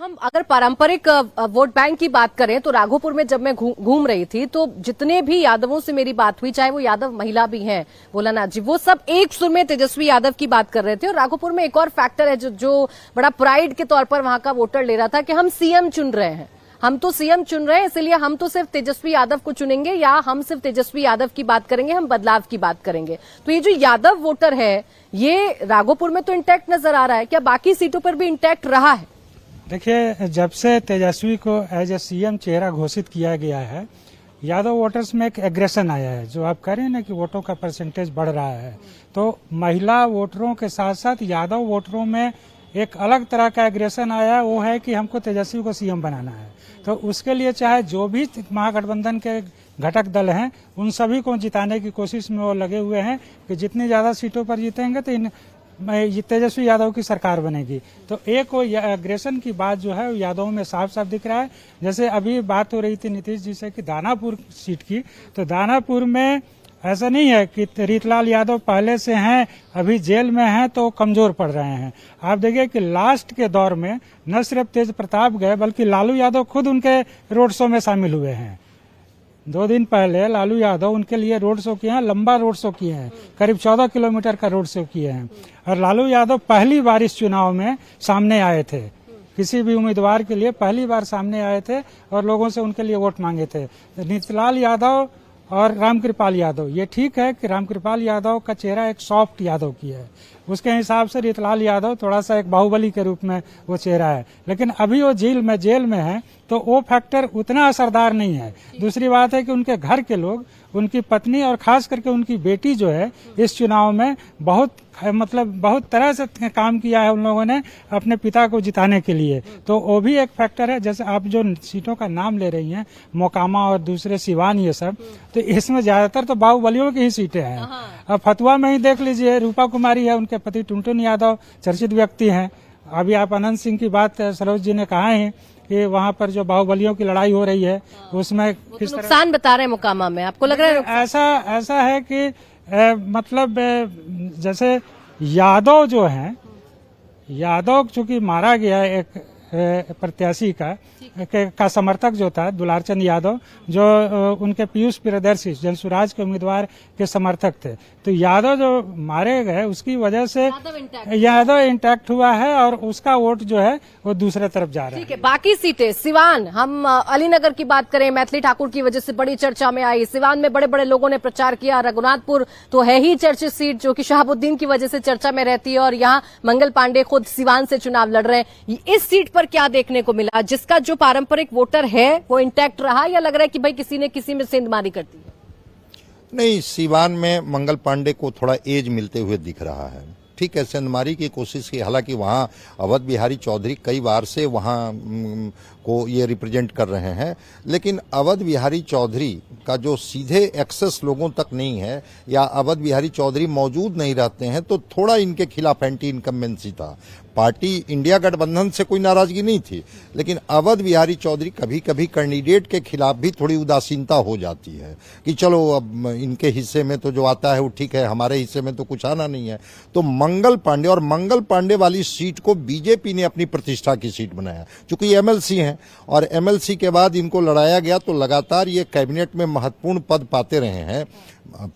हम अगर पारंपरिक वोट बैंक की बात करें तो राघोपुर में जब मैं घूम रही थी तो जितने भी यादवों से मेरी बात हुई, चाहे वो यादव महिला भी हैं भोलानाथ जी, वो सब एक सुर में तेजस्वी यादव की बात कर रहे थे। और राघोपुर में एक और फैक्टर है जो बड़ा प्राइड के तौर पर वहां का वोटर ले रहा था कि हम सीएम चुन रहे हैं, हम तो सीएम चुन रहे हैं, इसलिए हम तो सिर्फ तेजस्वी यादव को चुनेंगे या हम सिर्फ तेजस्वी यादव की बात करेंगे, हम बदलाव की बात करेंगे। तो ये जो यादव वोटर है ये राघोपुर में तो इंटैक्ट नजर आ रहा है, क्या बाकी सीटों पर भी इंटैक्ट रहा है? देखिए, जब से तेजस्वी को एज ए सीएम चेहरा घोषित किया गया है, यादव वोटर्स में एक एग्रेशन आया है। जो आप कह रहे हैं ना कि वोटों का परसेंटेज बढ़ रहा है, तो महिला वोटरों के साथ साथ यादव वोटरों में एक अलग तरह का एग्रेशन आया है। वो है कि हमको तेजस्वी को सीएम बनाना है। तो उसके लिए चाहे जो भी महागठबंधन के घटक दल हैं उन सभी को जिताने की कोशिश में वो लगे हुए हैं कि जितनी ज्यादा सीटों पर जीतेंगे तो तेजस्वी यादव की सरकार बनेगी। तो एक वो एग्रेशन की बात जो है यादवों में साफ साफ दिख रहा है। जैसे अभी बात हो रही थी नीतीश जी से कि दानापुर सीट की, तो दानापुर में ऐसा नहीं है कि रीतलाल यादव पहले से हैं, अभी जेल में हैं तो कमजोर पड़ रहे हैं। आप देखिए कि लास्ट के दौर में न सिर्फ तेज प्रताप गए बल्कि लालू यादव खुद उनके रोड शो में शामिल हुए हैं। 2 दिन पहले लालू यादव उनके लिए रोड शो किए हैं, लंबा रोड शो किए हैं, करीब 14 किलोमीटर का रोड शो किए हैं। और लालू यादव पहली बार इस चुनाव में सामने आए थे, किसी भी उम्मीदवार के लिए पहली बार सामने आए थे और लोगों से उनके लिए वोट मांगे थे। नीतलाल यादव और रामकृपाल यादव, ये ठीक है कि रामकृपाल यादव का चेहरा एक सॉफ्ट यादव की है, उसके हिसाब से रीतलाल यादव थोड़ा सा एक बाहुबली के रूप में वो चेहरा है, लेकिन अभी वो जेल में है तो वो फैक्टर उतना असरदार नहीं है। दूसरी बात है कि उनके घर के लोग, उनकी पत्नी और खास करके उनकी बेटी जो है इस चुनाव में बहुत तरह से काम किया है उन लोगों ने अपने पिता को जिताने के लिए। तो वो भी एक फैक्टर है। जैसे आप जो सीटों का नाम ले रही हैं, मोकामा और दूसरे सिवान, ये सब, तो इसमें ज्यादातर तो बाहुबलियों की ही सीटें हैं। अब फतुआ में ही देख लीजिए, रूपा कुमारी है, उनके पति टुनटुन यादव चर्चित व्यक्ति हैं। अभी आप अनंत सिंह की बात सरोज जी ने कहा है कि वहाँ पर जो बाहुबलियों की लड़ाई हो रही है उसमें किस तरह नुकसान बता रहे हैं मोकामा में, आपको लग रहा है? ऐसा है कि जैसे यादव जो हैं, यादव चूंकि मारा गया एक प्रत्याशी का समर्थक जो था दुलारचंद यादव, जो उनके पीयूष प्रियदर्शी जनसुराज के उम्मीदवार के समर्थक थे, तो यादव जो मारे गए उसकी वजह से यादव इंटैक्ट हुआ है और उसका वोट जो है वो दूसरे तरफ जा रहा है। ठीक है, बाकी सीटें, सिवान, हम अलीनगर की बात करें, मैथिली ठाकुर की वजह से बड़ी चर्चा में आई। सिवान में बड़े बड़े लोगों ने प्रचार किया। रघुनाथपुर तो है ही चर्चित सीट जो कि शहाबुद्दीन की वजह से चर्चा में रहती है और यहाँ मंगल पांडे खुद सिवान से चुनाव लड़ रहे हैं। इस सीट पर क्या देखने को मिला? जिसका जो पारंपरिक वोटर है वो इंटैक्ट रहा या लग रहा है कि भाई किसी ने किसी में सेंधमारी कर दी? नहीं, सिवान में मंगल पांडे को थोड़ा एज मिलते हुए दिख रहा है। ठीक है, सेंधमारी की कोशिश की, हालांकि वहाँ अवध बिहारी चौधरी कई बार से वहाँ को ये रिप्रेजेंट कर रहे हैं, लेकिन अवध बिहारी चौधरी का जो सीधे एक्सेस लोगों तक नहीं है या अवध बिहारी चौधरी मौजूद नहीं रहते हैं, तो थोड़ा इनके खिलाफ एंटी इनकम्बेंसी था। पार्टी इंडिया गठबंधन से कोई नाराजगी नहीं थी, लेकिन अवध बिहारी चौधरी कभी कभी कैंडिडेट के खिलाफ भी थोड़ी उदासीनता हो जाती है कि चलो अब इनके हिस्से में तो जो आता है वो ठीक है, हमारे हिस्से में तो कुछ आना नहीं है। तो मंगल पांडे वाली सीट को बीजेपी ने अपनी प्रतिष्ठा की सीट बनाया, चूंकि एमएलसी हैं और एमएलसी के बाद इनको लड़ाया गया तो लगातार ये कैबिनेट में महत्वपूर्ण पद पाते रहे हैं,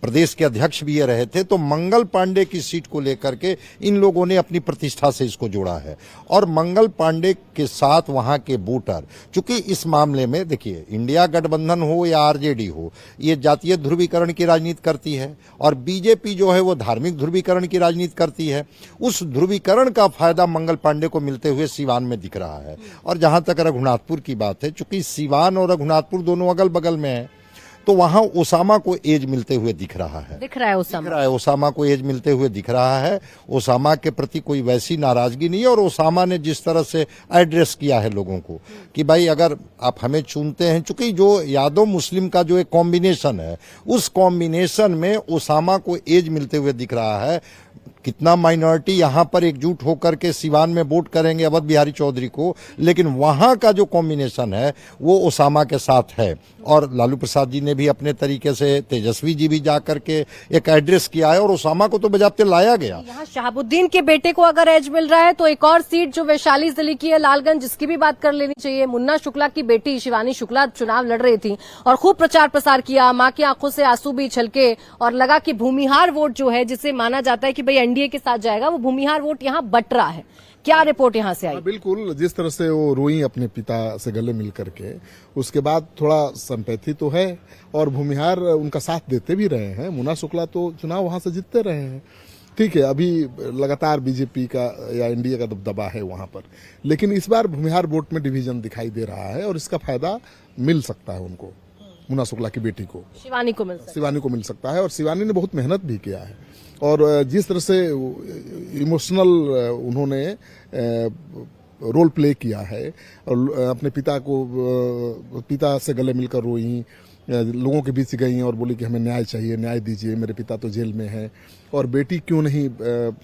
प्रदेश के अध्यक्ष भी ये रहे थे। तो मंगल पांडे की सीट को लेकर के इन लोगों ने अपनी प्रतिष्ठा से इसको जोड़ा है और मंगल पांडे के साथ वहां के वोटर, चूंकि इस मामले में देखिए इंडिया गठबंधन हो या आरजेडी हो, ये जातीय ध्रुवीकरण की राजनीति करती है और बीजेपी जो है वो धार्मिक ध्रुवीकरण की राजनीति करती है। उस ध्रुवीकरण का फायदा मंगल पांडे को मिलते हुए सिवान में दिख रहा है। और जहां तक रघुनाथपुर की बात है, चूंकि सिवान और रघुनाथपुर दोनों अगल बगल में है, तो वहां ओसामा को एज मिलते हुए दिख रहा है ओसामा को एज मिलते हुए दिख रहा है। ओसामा के प्रति कोई वैसी नाराजगी नहीं है और ओसामा ने जिस तरह से एड्रेस किया है लोगों को कि भाई अगर आप हमें चुनते हैं, चूंकि जो यादव मुस्लिम का जो एक कॉम्बिनेशन है, उस कॉम्बिनेशन में ओसामा को एज मिलते हुए दिख रहा है। कितना माइनॉरिटी यहाँ पर एकजुट होकर के सिवान में वोट करेंगे अवध बिहारी चौधरी को, लेकिन वहां का जो कॉम्बिनेशन है वो ओसामा के साथ है। और लालू प्रसाद जी ने भी अपने तरीके से, तेजस्वी जी भी जाकर के एक एड्रेस किया है और ओसामा को तो बजाते लाया गया। यहाँ शहाबुद्दीन के बेटे को अगर एज मिल रहा है तो एक और सीट जो वैशाली जिले की है लालगंज, जिसकी भी बात कर लेनी चाहिए। मुन्ना शुक्ला की बेटी शिवानी शुक्ला चुनाव लड़ रही थी और खूब प्रचार प्रसार किया, मां की आंखों से आंसू भी छलके और लगा कि भूमिहार वोट जो है, जिसे माना जाता है कि भाई एनडीए के साथ जाएगा, वो भूमिहार वोट यहाँ बट रहा है। क्या रिपोर्ट यहाँ से आई? बिल्कुल, जिस तरह से वो रोई अपने पिता से गले मिल करके, उसके बाद थोड़ा संपैथी तो है और भूमिहार उनका साथ देते भी रहे हैं। मुन्ना शुक्ला तो चुनाव वहां से जीतते रहे हैं, ठीक है। अभी लगातार बीजेपी का या एनडीए का दबदबा है वहां पर, लेकिन इस बार भूमिहार वोट में डिवीजन दिखाई दे रहा है और इसका फायदा मिल सकता है उनको, मुन्ना शुक्ला की बेटी को, शिवानी को मिल सकता है। और शिवानी ने बहुत मेहनत भी किया है और जिस तरह से इमोशनल उन्होंने रोल प्ले किया है और अपने पिता से गले मिलकर रोई, लोगों के बीच गई और बोली कि हमें न्याय चाहिए, न्याय दीजिए, मेरे पिता तो जेल में है और बेटी क्यों नहीं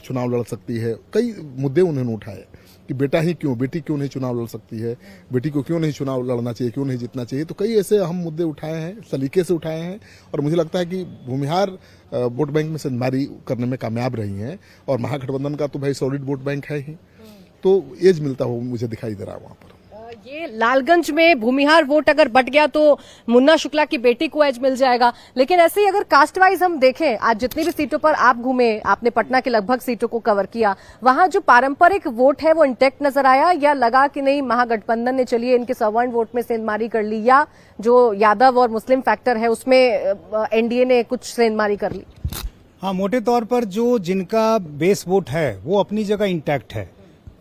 चुनाव लड़ सकती है। कई मुद्दे उन्होंने उठाए कि बेटी क्यों नहीं चुनाव लड़ सकती है, बेटी को क्यों नहीं चुनाव लड़ना चाहिए, क्यों नहीं जीतना चाहिए। तो कई ऐसे अहम मुद्दे उठाए हैं, सलीके से उठाए हैं और मुझे लगता है कि भूमिहार वोट बैंक में सेंधमारी करने में कामयाब रही हैं और महागठबंधन का तो भाई सॉलिड वोट बैंक है ही, तो एज मिलता हो मुझे दिखाई दे रहा है वहां पर। ये लालगंज में भूमिहार वोट अगर बट गया तो मुन्ना शुक्ला की बेटी को एज मिल जाएगा। लेकिन ऐसे ही अगर कास्ट वाइज हम देखें, आज जितनी भी सीटों पर आप घूमे, आपने पटना की लगभग सीटों को कवर किया, वहां जो पारंपरिक वोट है वो इंटैक्ट नजर आया या लगा कि नहीं महागठबंधन ने चलिए इनके सवर्ण वोट में सेंधमारी कर ली, या जो यादव और मुस्लिम फैक्टर है उसमें एनडीए ने कुछ सेंधमारी कर ली? हाँ, मोटे तौर पर जो जिनका बेस वोट है वो अपनी जगह इंटैक्ट है।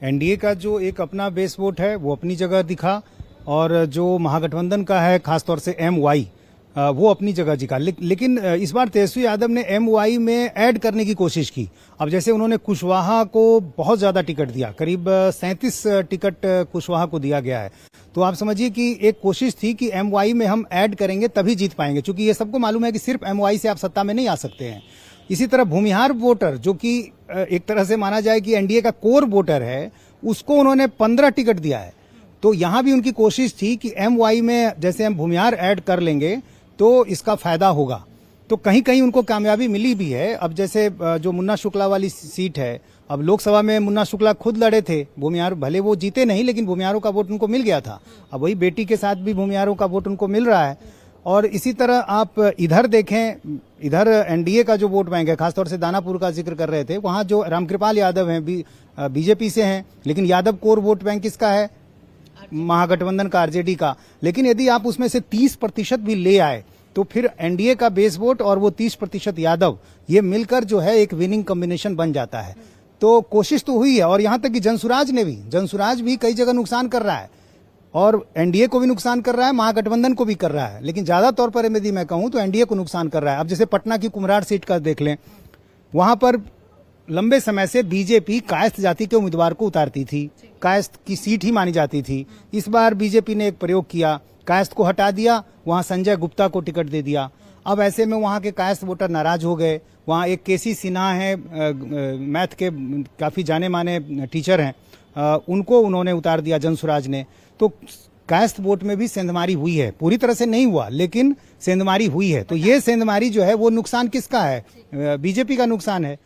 एनडीए का जो एक अपना बेस वोट है वो अपनी जगह दिखा और जो महागठबंधन का है खासतौर से एमवाई वो अपनी जगह दिखा। लेकिन इस बार तेजस्वी यादव ने एमवाई में ऐड करने की कोशिश की। अब जैसे उन्होंने कुशवाहा को बहुत ज्यादा टिकट दिया, करीब 37 टिकट कुशवाहा को दिया गया है। तो आप समझिए कि एक कोशिश थी कि एमवाई में हम ऐड करेंगे तभी जीत पाएंगे, क्योंकि ये सबको मालूम है कि सिर्फ एमवाई से आप सत्ता में नहीं आ सकते हैं। इसी तरह भूमिहार वोटर, जो कि एक तरह से माना जाए कि एनडीए का कोर वोटर है, उसको उन्होंने 15 टिकट दिया है। तो यहां भी उनकी कोशिश थी कि एमवाई में जैसे हम भूमिहार ऐड कर लेंगे तो इसका फायदा होगा। तो कहीं कहीं उनको कामयाबी मिली भी है। अब जैसे जो मुन्ना शुक्ला वाली सीट है, अब लोकसभा में मुन्ना शुक्ला खुद लड़े थे, भूमिहार भले वो जीते नहीं लेकिन भूमिहारों का वोट उनको मिल गया था। अब वही बेटी के साथ भी भूमिहारों का वोट उनको मिल रहा है। और इसी तरह आप इधर देखें, इधर एनडीए का जो वोट बैंक है, खासतौर से दानापुर का जिक्र कर रहे थे, वहां जो रामकृपाल यादव हैं बीजेपी से हैं, लेकिन यादव कोर वोट बैंक किसका है? महागठबंधन का, आरजेडी का। लेकिन यदि आप उसमें से 30% भी ले आए तो फिर एनडीए का बेस वोट और वो 30% यादव, ये मिलकर जो है एक विनिंग कॉम्बिनेशन बन जाता है। तो कोशिश तो हुई है और यहां तक कि जनसुराज भी कई जगह नुकसान कर रहा है और एनडीए को भी नुकसान कर रहा है, महागठबंधन को भी कर रहा है, लेकिन ज्यादा तौर पर यदि मैं कहूं तो एनडीए को नुकसान कर रहा है। अब जैसे पटना की कुम्हरार सीट का देख लें, वहां पर लंबे समय से बीजेपी कायस्थ जाति के उम्मीदवार को उतारती थी, कायस्थ की सीट ही मानी जाती थी। इस बार बीजेपी ने एक प्रयोग किया, कायस्थ को हटा दिया, वहां संजय गुप्ता को टिकट दे दिया। अब ऐसे में वहां के कायस्थ वोटर नाराज हो गए। वहां एक केसी सिन्हा है, मैथ के काफी जाने माने टीचर हैं, उनको उन्होंने उतार दिया जनसुराज ने। तो कायस्थ वोट में भी सेंधमारी हुई है, पूरी तरह से नहीं हुआ लेकिन सेंधमारी हुई है। तो ये सेंधमारी जो है वो नुकसान किसका है? बीजेपी का नुकसान है।